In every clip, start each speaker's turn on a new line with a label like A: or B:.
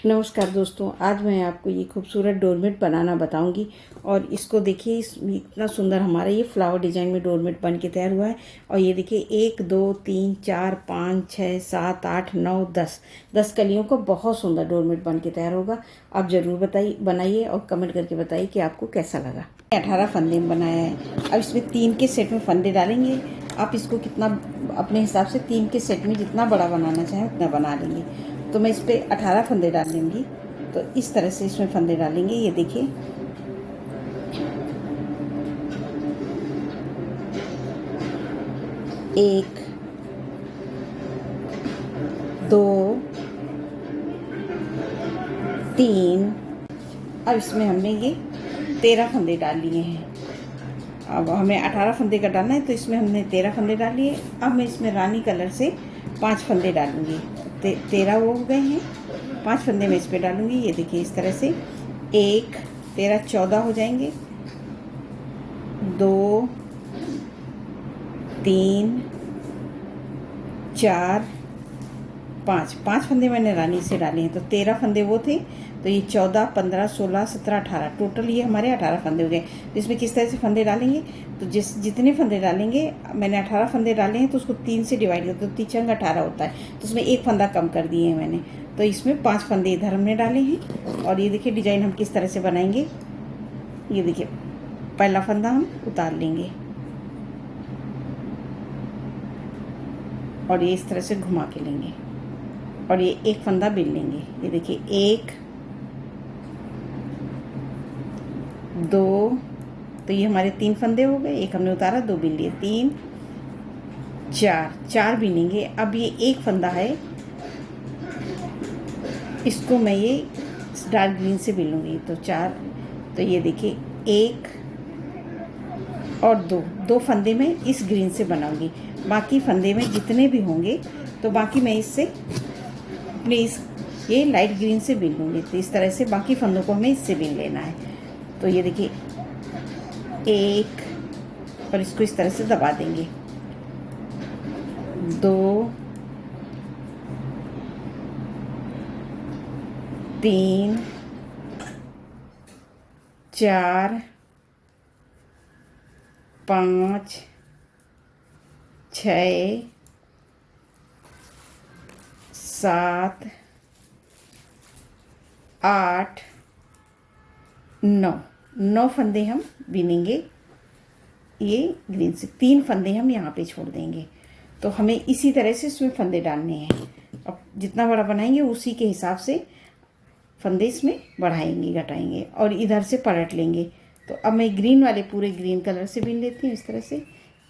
A: नमस्कार दोस्तों, आज मैं आपको ये खूबसूरत डोरमेट बनाना बताऊंगी। और इसको देखिए, इतना सुंदर हमारा ये फ्लावर डिजाइन में डोरमेट बन के तैयार हुआ है। और ये देखिए 1 2 3 4 5 6 7 8 9 10 कलियों का बहुत सुंदर डोरमेट बन के तैयार होगा। आप ज़रूर बनाइए और कमेंट करके बताइए कि आपको कैसा लगा। 18 फंदे में बनाया है। अब इसमें 3 के सेट में फंदे डालेंगे। आप इसको कितना अपने हिसाब से 3 के सेट में जितना बड़ा बनाना चाहें उतना बना लेंगे। तो मैं इस पर 18 फंदे डाल लूँगी। तो इस तरह से इसमें फंदे डालेंगे। ये देखिए, एक, दो, तीन। अब इसमें हमने ये 13 फंदे डाल लिए हैं। अब हमें 18 फंदे का डालना है, तो इसमें हमने 13 फंदे डाल लिए। अब मैं इसमें रानी कलर से 5 फंदे डालूँगी। 13 वो हो गए हैं। 5 फंदे मैं इस पर डालूँगी। ये देखिए इस तरह से 1 13 14 हो जाएंगे। 2 3 4 5 फंदे मैंने रानी से डाले हैं। तो 13 फंदे वो थे, तो ये 14 15 16 17 18 टोटल ये हमारे 18 फंदे हो गए। तो इसमें किस तरह से फंदे डालेंगे, तो जितने फंदे डालेंगे, मैंने 18 फंदे डाले हैं तो उसको 3 से डिवाइड कर, तो 3 चंग 18 होता है। तो उसमें एक फंदा कम कर दिए हैं मैंने। तो इसमें 5 फंदे इधर हमने डाले हैं। और ये देखिए डिजाइन हम किस तरह से बनाएंगे। ये देखिए पहला फंदा हम उतार लेंगे और ये इस तरह से घुमा के लेंगे और ये एक फंदा बिन लेंगे। ये देखिए 1 2, तो ये हमारे 3 फंदे हो गए। एक हमने उतारा, 2 बिन लिए, 3 4 बिनेंगे। अब ये एक फंदा है, इसको मैं ये डार्क ग्रीन से बिनूंगी। तो 4, तो ये देखिए 1 और 2 फंदे मैं इस ग्रीन से बनाऊंगी। बाकी फंदे में जितने भी होंगे तो बाकी मैं इससे अपने ये लाइट ग्रीन से बिन लूँगी। तो इस तरह से बाकी फंदों को हमें इससे बिन लेना है। तो ये देखिए 1, और इसको इस तरह से दबा देंगे। 2 3 4 5 6 7 8 9 फंदे हम बिनेंगे ये ग्रीन से। 3 फंदे हम यहाँ पे छोड़ देंगे। तो हमें इसी तरह से इसमें फंदे डालने हैं। अब जितना बड़ा बनाएंगे उसी के हिसाब से फंदे इसमें बढ़ाएंगे घटाएंगे और इधर से पलट लेंगे। तो अब मैं ग्रीन वाले पूरे ग्रीन कलर से बिन लेती हूँ इस तरह से।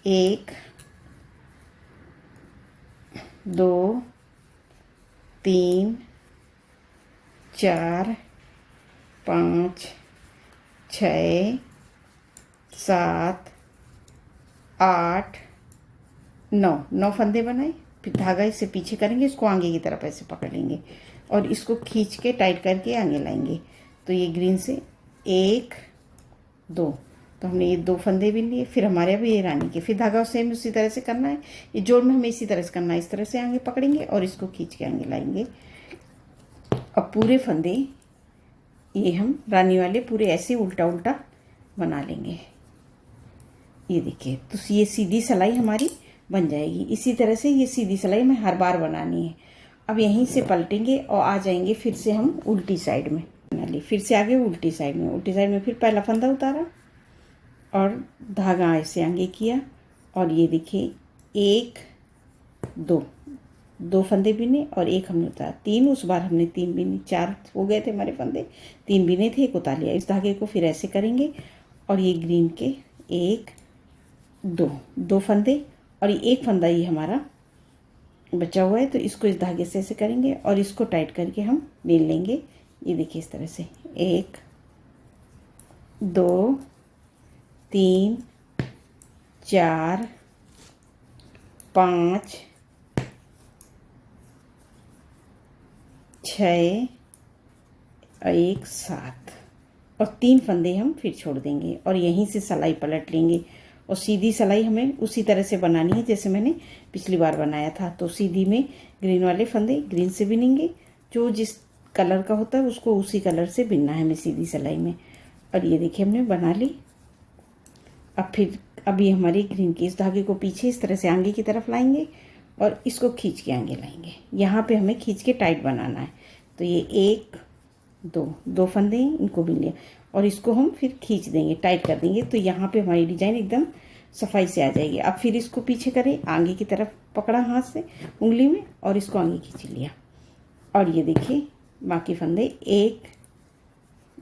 A: 1 2 3 4 5 6 7 8 9 फंदे बनाए। फिर धागा इससे पीछे करेंगे, इसको आगे की तरफ ऐसे पकड़ लेंगे और इसको खींच के टाइट करके आगे लाएंगे। तो ये ग्रीन से 1 2, तो हमने ये 2 फंदे बिन लिए। फिर हमारे अब ये रानी के, फिर धागा सेम उसी तरह से करना है। ये जोड़ में हमें इसी तरह से करना है। इस तरह से आगे पकड़ेंगे और इसको खींच के आगे लाएंगे। अब पूरे फंदे ये हम रानी वाले पूरे ऐसे उल्टा उल्टा बना लेंगे। ये देखिए, तो ये सीधी सिलाई हमारी बन जाएगी। इसी तरह से ये सीधी सिलाई हमें हर बार बनानी है। अब यहीं से पलटेंगे और आ जाएंगे फिर से हम उल्टी साइड में बना ली। फिर से आगे उल्टी साइड में फिर पहला फंदा उतारा और धागा ऐसे आगे किया और ये देखिए 1 2 फंदे बिने और एक हमने उतारा। 3, उस बार हमने 3 बिने, 4 हो गए थे हमारे फंदे। 3 बिने थे, एक उतार लिया। इस धागे को फिर ऐसे करेंगे और ये ग्रीन के 1 2 फंदे और ये एक फंदा ये हमारा बचा हुआ है। तो इसको इस धागे से ऐसे करेंगे और इसको टाइट करके हम बिन लेंगे। ये देखिए इस तरह से 1 2 3 4 5 6 और 1 7 और 3 फंदे हम फिर छोड़ देंगे और यहीं से सिलाई पलट लेंगे। और सीधी सिलाई हमें उसी तरह से बनानी है जैसे मैंने पिछली बार बनाया था। तो सीधी में ग्रीन वाले फंदे ग्रीन से बिनेंगे, जो जिस कलर का होता है उसको उसी कलर से बिनना है हमें सीधी सिलाई में। और ये देखिए हमने बना ली। अब फिर अभी हमारी ग्रीन की इस धागे को पीछे इस तरह से आगे की तरफ लाएंगे और इसको खींच के आगे लाएंगे। यहाँ पे हमें खींच के टाइट बनाना है। तो ये 1 2 फंदे हैं, इनको बिन लिया और इसको हम फिर खींच देंगे, टाइट कर देंगे। तो यहाँ पे हमारी डिजाइन एकदम सफाई से आ जाएगी। अब फिर इसको पीछे करें, आगे की तरफ पकड़ा हाथ से उंगली में और इसको आगे खींच लिया। और ये देखिए बाकी फंदे 1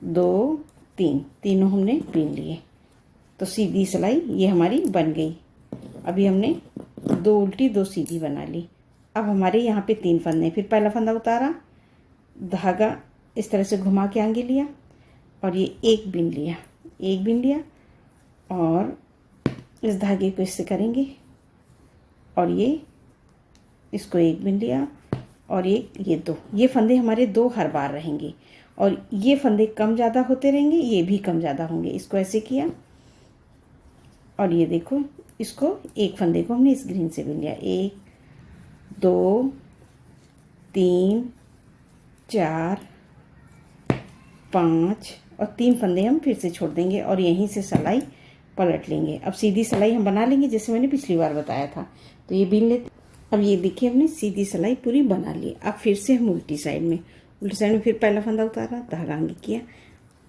A: 2 3 तीनों हमने बिन लिए। तो सीधी सिलाई ये हमारी बन गई। अभी हमने 2 उल्टी 2 सीधी बना ली। अब हमारे यहाँ पे 3 फंदे, फिर पहला फंदा उतारा, धागा इस तरह से घुमा के आगे लिया और ये 1 बिन लिया और इस धागे को इससे करेंगे और ये इसको 1 बिन लिया और ये 2। ये फंदे हमारे 2 हर बार रहेंगे और ये फंदे कम ज़्यादा होते रहेंगे, ये भी कम ज़्यादा होंगे। इसको ऐसे किया और ये देखो इसको 1 फंदे को हमने इस ग्रीन से बिन लिया। 1 2 3 4 5 और 3 फंदे हम फिर से छोड़ देंगे और यहीं से सिलाई पलट लेंगे। अब सीधी सिलाई हम बना लेंगे जैसे मैंने पिछली बार बताया था। तो ये बिन लेते। अब ये देखिए हमने सीधी सिलाई पूरी बना ली। अब फिर से हम उल्टी साइड में फिर पहला फंदा उतारा, धागा आगे किया।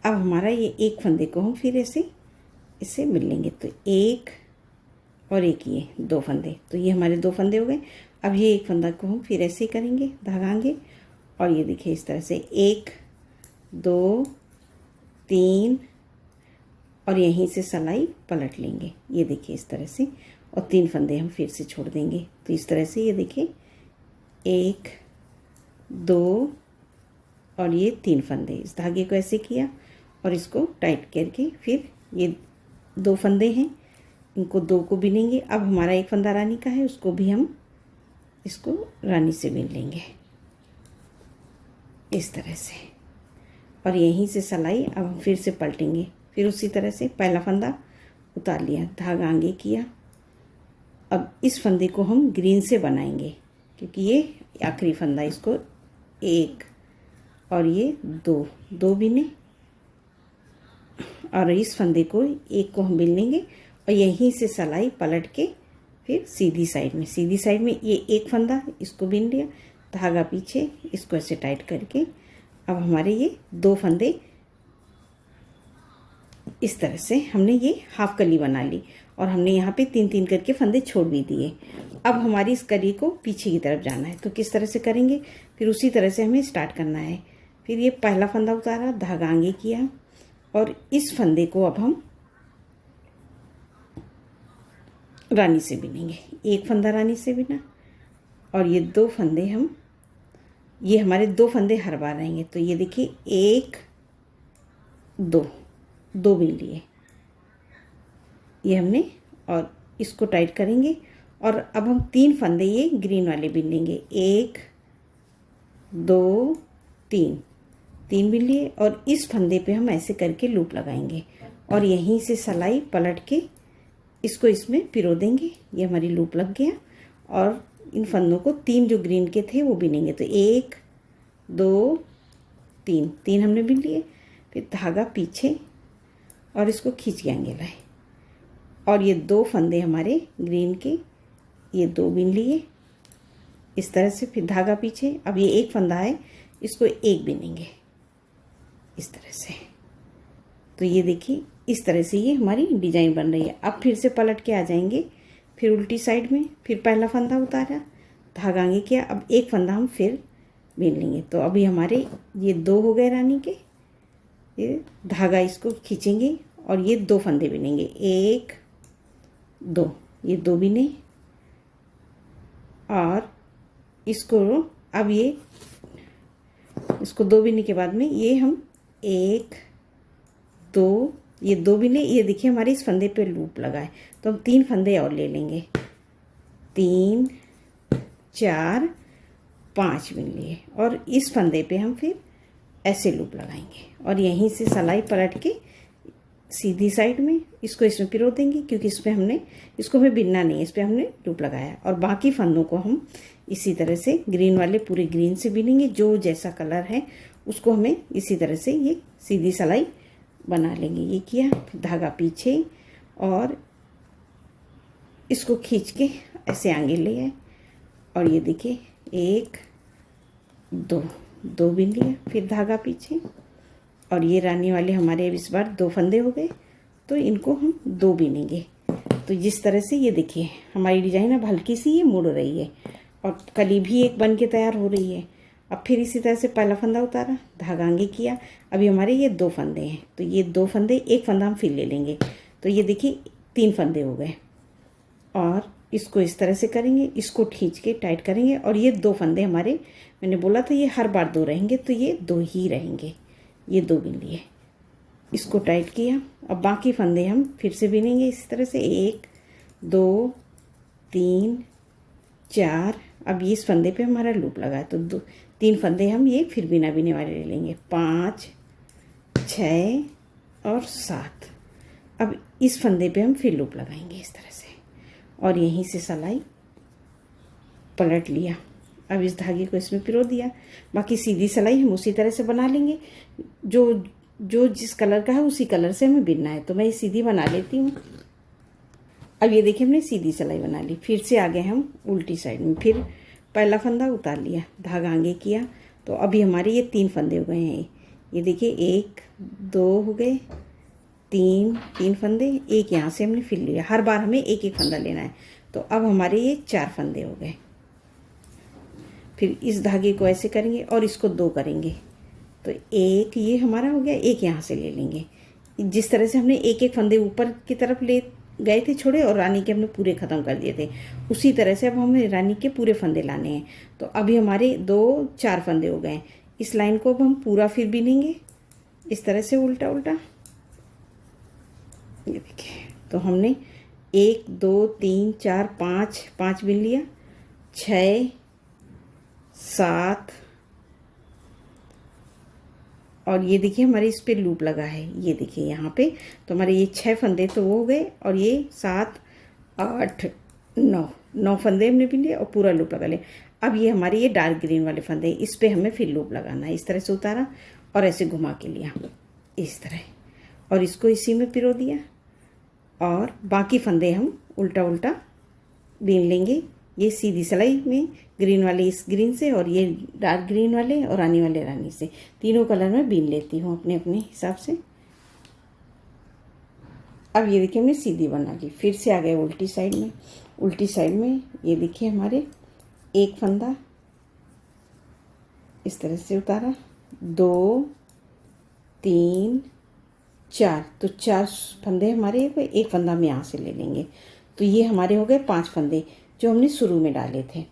A: अब हमारा ये 1 फंदे को हम फिर ऐसे इसे मिल लेंगे। तो 1 और 1 ये 2 फंदे, तो ये हमारे 2 फंदे हो गए। अब ये 1 फंदा को हम फिर ऐसे ही करेंगे, धागा आगे और ये देखिए इस तरह से 1 2 3 और यहीं से सिलाई पलट लेंगे। ये देखिए इस तरह से और 3 फंदे हम फिर से छोड़ देंगे। तो इस तरह से ये देखिए 1 2 और ये 3 फंदे, इस धागे को ऐसे किया और इसको टाइट करके फिर ये 2 फंदे हैं, इनको 2 को बिनेंगे। अब हमारा 1 फंदा रानी का है, उसको भी हम इसको रानी से बिन लेंगे इस तरह से और यहीं से सिलाई अब हम फिर से पलटेंगे। फिर उसी तरह से पहला फंदा उतार लिया, धागा आगे किया। अब इस फंदे को हम ग्रीन से बनाएंगे क्योंकि ये आखिरी फंदा, इसको 1 और ये 2 बिने और इस फंदे को 1 को हम बिन लेंगे और यहीं से सिलाई पलट के फिर सीधी साइड में ये 1 फंदा, इसको बिन लिया, धागा पीछे, इसको ऐसे टाइट करके अब हमारे ये 2 फंदे इस तरह से हमने ये हाफ कली बना ली और हमने यहाँ पे 3 करके फंदे छोड़ भी दिए। अब हमारी इस कली को पीछे की तरफ जाना है। तो किस तरह से करेंगे, फिर उसी तरह से हमें स्टार्ट करना है। फिर ये पहला फंदा उतारा, धागा आगे किया और इस फंदे को अब हम रानी से बिनेंगे। 1 फंदा रानी से बिना और ये 2 फंदे ये हमारे 2 फंदे हर बार रहेंगे। तो ये देखिए 1 2 बिन लिए ये हमने और इसको टाइट करेंगे और अब हम 3 फंदे ये ग्रीन वाले बिन लेंगे। 1 2 3 बिन लिए और इस फंदे पे हम ऐसे करके लूप लगाएंगे और यहीं से सिलाई पलट के इसको इसमें पिरो देंगे। ये हमारी लूप लग गया और इन फंदों को 3 जो ग्रीन के थे वो बिनेंगे। तो 1 2 3 हमने बिन लिए, फिर धागा पीछे और इसको खींच के आगे लाए और ये 2 फंदे हमारे ग्रीन के ये 2 बिन लिए इस तरह से, फिर धागा पीछे। अब ये 1 फंदा है, इसको 1 बिनेंगे इस तरह से। तो ये देखिए इस तरह से ये हमारी डिजाइन बन रही है। अब फिर से पलट के आ जाएंगे, फिर उल्टी साइड में, फिर पहला फंदा उतारा, धागा आगे किया। अब 1 फंदा हम फिर बिन लेंगे। तो अभी हमारे ये 2 हो गए रानी के। ये धागा इसको खींचेंगे और ये 2 फंदे बिनेंगे। 1 2 ये 2 बिने और इसको अब इसको 2 बिनने के बाद में ये हम 1 2 ये 2 बिने। ये देखिए हमारे इस फंदे पे लूप लगा है, तो हम 3 फंदे और ले लेंगे। 3 4 5 बिन लिए और इस फंदे पे हम फिर ऐसे लूप लगाएंगे और यहीं से सिलाई पलट के सीधी साइड में इसको इसमें पिरो देंगे क्योंकि इसमें इसको हमें बिनना नहीं है, इस पर हमने लूप लगाया और बाकी फंदों को हम इसी तरह से ग्रीन वाले पूरे ग्रीन से बिनेंगे। जो जैसा कलर है उसको हमें इसी तरह से ये सीधी सिलाई बना लेंगे। ये किया, फिर धागा पीछे और इसको खींच के ऐसे आगे ले आए और ये देखिए 1 2 2 बिन लिया, फिर धागा पीछे और ये रानी वाले हमारे अब इस बार 2 फंदे हो गए, तो इनको हम 2 बिनेंगे। तो जिस तरह से ये देखिए हमारी डिजाइन अब हल्की सी ये मुड़ रही है और कली भी एक बन के तैयार हो रही है। अब फिर इसी तरह से पहला फंदा उतारा, धागा आगे किया, अभी हमारे ये 2 फंदे हैं, तो ये 2 फंदे, एक फंदा हम फिर ले लेंगे, तो ये देखिए 3 फंदे हो गए और इसको इस तरह से करेंगे, इसको खींच के टाइट करेंगे और ये 2 फंदे हमारे, मैंने बोला था ये हर बार 2 रहेंगे, तो ये 2 ही रहेंगे। ये 2 बिन लिए, इसको टाइट किया। अब बाकी फंदे हम फिर से बिनेंगे इसी तरह से 1 2 3 4। अब इस फंदे पे हमारा लूप लगा है, तो 3 फंदे हम ये फिर बिना बिने वाले ले लेंगे, 5 6 और 7। अब इस फंदे पे हम फिर लूप लगाएंगे इस तरह से और यहीं से सिलाई पलट लिया। अब इस धागे को इसमें पिरो दिया। बाकी सीधी सिलाई हम उसी तरह से बना लेंगे, जो जिस कलर का है उसी कलर से हमें बिनना है। तो मैं ये सीधी बना लेती हूँ। अब ये देखिए हमने सीधी सिलाई बना ली। फिर से आ गए हम उल्टी साइड में, फिर पहला फंदा उतार लिया, धागा आगे किया, तो अभी हमारे ये 3 फंदे हो गए हैं। ये देखिए 1 2 हो गए, 3 फंदे, एक यहाँ से हमने फिर लिया। हर बार हमें एक एक फंदा लेना है, तो अब हमारे ये 4 फंदे हो गए। फिर इस धागे को ऐसे करेंगे और इसको 2 करेंगे, तो एक ये हमारा हो गया, एक यहाँ से ले लेंगे। जिस तरह से हमने एक एक फंदे ऊपर की तरफ ले गए थे छोड़े और रानी के हमने पूरे ख़त्म कर दिए थे, उसी तरह से अब हमें रानी के पूरे फंदे लाने हैं। तो अभी हमारे 4 फंदे हो गए। इस लाइन को अब हम पूरा फिर बिनेंगे इस तरह से उल्टा उल्टा। ये देखिए, तो हमने 1 2 3 4 5 बिन लिया, 6 7 और ये देखिए हमारे इस पे लूप लगा है। ये देखिए यहाँ पे, तो हमारे ये 6 फंदे तो वो हो गए और ये 7 8 9 फंदे हमने बिन लिए और पूरा लूप लगा लिया। अब ये हमारे ये डार्क ग्रीन वाले फंदे, इस पे हमें फिर लूप लगाना है। इस तरह से उतारा और ऐसे घुमा के लिया इस तरह, और इसको इसी में पिरो दिया और बाकी फंदे हम उल्टा उल्टा बीन लेंगे। ये सीधी सिलाई में ग्रीन वाले इस ग्रीन से और ये डार्क ग्रीन वाले और रानी वाले रानी से, तीनों कलर में बीन लेती हूँ अपने अपने हिसाब से। अब ये देखिए हमने सीधी बना ली। फिर से आ गए उल्टी साइड में। उल्टी साइड में ये देखिए हमारे एक फंदा इस तरह से उतारा, 2 3 4, तो 4 फंदे हमारे, एक फंदा हम यहाँ से ले लेंगे, तो ये हमारे हो गए 5 फंदे जो हमने शुरू में डाले थे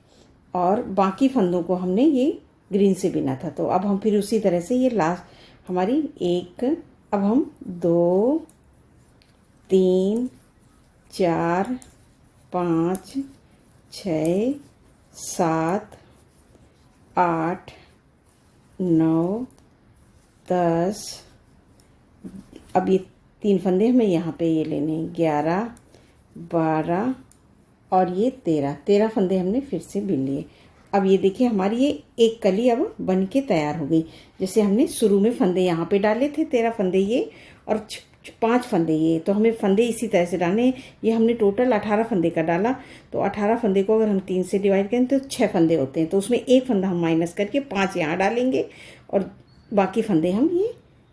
A: और बाकी फंदों को हमने ये ग्रीन से बिना था। तो अब हम फिर उसी तरह से ये लास्ट हमारी अब हम 2 3 4 5 6 7 8 9 10, अब ये 3 फंदे हमें यहाँ पे ये लेने हैं, 11 12 और ये 13 फंदे हमने फिर से बिन लिए। अब ये देखिए हमारी ये एक कली अब बन के तैयार हो गई। जैसे हमने शुरू में फंदे यहाँ पे डाले थे 13 फंदे ये और 5 फंदे ये, तो हमें फंदे इसी तरह से डालने। ये हमने टोटल 18 फंदे का डाला, तो 18 फंदे को अगर हम 3 से डिवाइड करें तो 6 फंदे होते हैं, तो उसमें एक फंदा हम माइनस करके 5 यहाँ डालेंगे और बाकी फंदे हम ये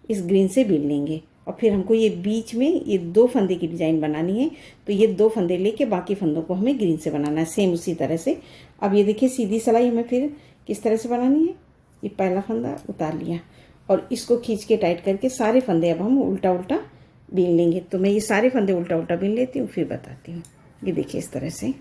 A: इस ग्रीन से बिन लेंगे। और फिर हमको ये बीच में ये 2 फंदे की डिज़ाइन बनानी है, तो ये 2 फंदे लेके बाकी फंदों को हमें ग्रीन से बनाना है, सेम उसी तरह से। अब ये देखिए सीधी सिलाई हमें फिर किस तरह से बनानी है। ये पहला फंदा उतार लिया और इसको खींच के टाइट करके सारे फंदे अब हम उल्टा उल्टा बीन लेंगे। तो मैं ये सारे फंदे उल्टा उल्टा बीन लेती हूँ, फिर बताती हूँ। ये देखिए इस तरह से।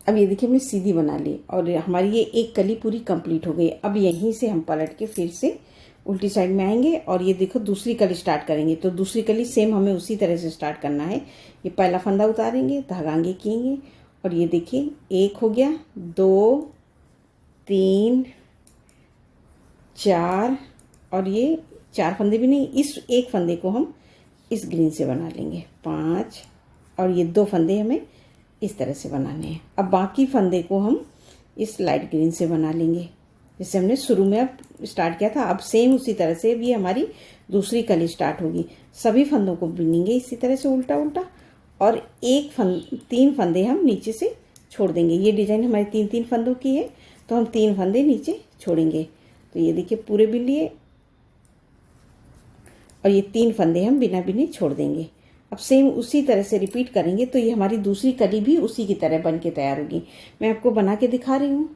A: अब ये देखिए हमने सीधी बना ली और हमारी ये एक कली पूरी कंप्लीट हो गई। अब यहीं से हम पलट के फिर से उल्टी साइड में आएंगे और ये देखो दूसरी कली स्टार्ट करेंगे। तो दूसरी कली सेम हमें उसी तरह से स्टार्ट करना है। ये पहला फंदा उतारेंगे, धागा आगे किएंगे और ये देखिए 1 हो गया, 2 3 4 और ये 4 फंदे भी नहीं, इस एक फंदे को हम इस ग्रीन से बना लेंगे, 5 और ये 2 फंदे हमें इस तरह से बनाने हैं। अब बाकी फंदे को हम इस लाइट ग्रीन से बना लेंगे, जैसे हमने शुरू में अब स्टार्ट किया था। अब सेम उसी तरह से भी हमारी दूसरी कली स्टार्ट होगी। सभी फंदों को बिनेंगे इसी तरह से उल्टा उल्टा, और 3 फंदे हम नीचे से छोड़ देंगे। ये डिज़ाइन हमारी 3 फंदों की है, तो हम 3 फंदे नीचे छोड़ेंगे। तो ये देखिए पूरे बिन लिए, और ये 3 फंदे हम बिना बिने छोड़ देंगे। अब सेम उसी तरह से रिपीट करेंगे, तो ये हमारी दूसरी कली भी उसी की तरह बन के तैयार होगी। मैं आपको बना के दिखा रही हूँ।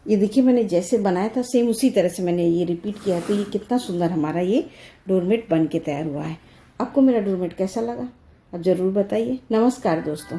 A: ये देखिए मैंने जैसे बनाया था सेम उसी तरह से मैंने ये रिपीट किया, तो ये कितना सुंदर हमारा ये डोरमेट बन के तैयार हुआ है। आपको मेरा डोरमेट कैसा लगा आप ज़रूर बताइए। नमस्कार दोस्तों।